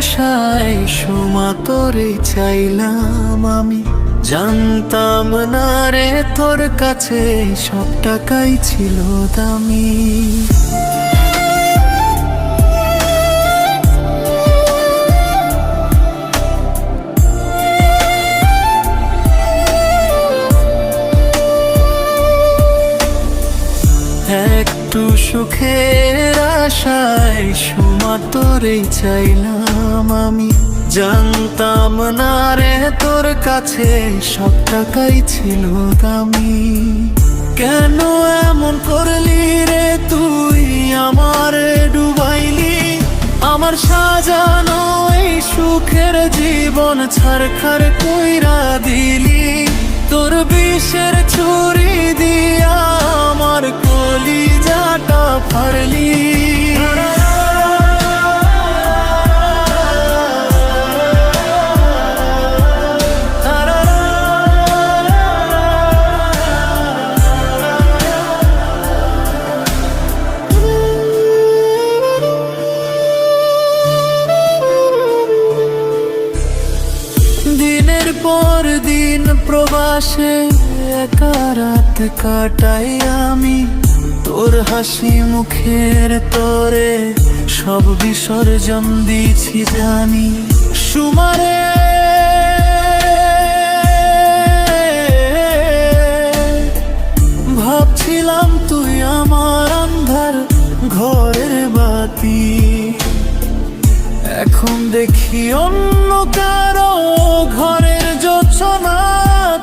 আশায় সুমা তোরে চাইলাম আমি, জানতাম না রে তোর কাছে সব টাকাই ছিল দামি। একটু সুখের আশায় সুমা তোরে চাইলাম আমি, জানতাম না রে তোর কাছে সব টাকাই ছিল দামি। কেন এমন করলি রে তুই আমার ডুবাইলি, আমার সাজানো এই সুখের জীবন ছারখার কইরা দিলি। তোর বিষের ছুরি দিয়া আমার কলিজাটা ফাড়লি। দিনের পর দিন প্রবাসে একা রাত কাটাই আমি, তোর হাসি মুখের তরে সব বিসর্জন দিছি জানি। সুমারে ভাবছিলাম তুই আমার আন্ধার ঘরের বাতি, এখন দেখি অন্য কারো ঘরের জোছনা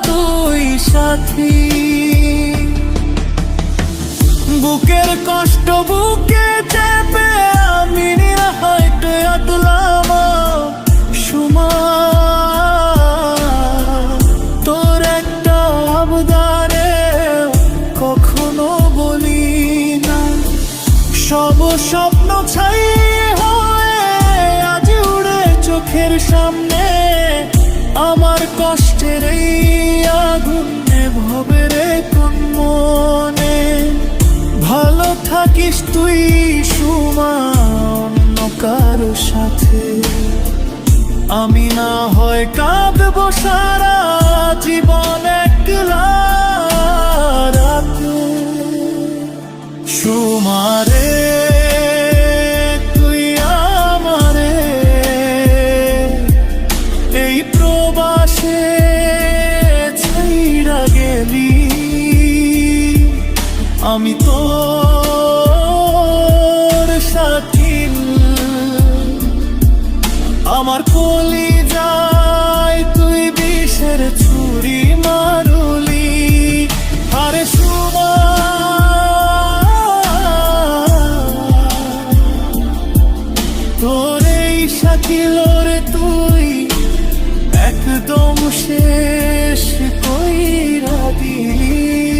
তুই সাথী। বুকের কষ্ট বুকে চেপে আমি নিরাহাইতে আটলাম সুমা, তোর একটা আবদারে কখনো বলি না। সব স্বপ্ন ছাই চোখের সামনে, আমার কষ্টের এই আগুন নেভাবে রে কোন মনে। ভালো থাকিস তুই সুমা অন্য কারো সাথে, আমি না হয় কাঁদবো সারা জীবন একলা রাতে। সুমারে আমি তোর সাথী, আমার কলিজায় তুই বিষের ছুরি মারুলি। আরে সুমা তোর এই সাথী রে তুই একদম শেষ কইরা দিলি।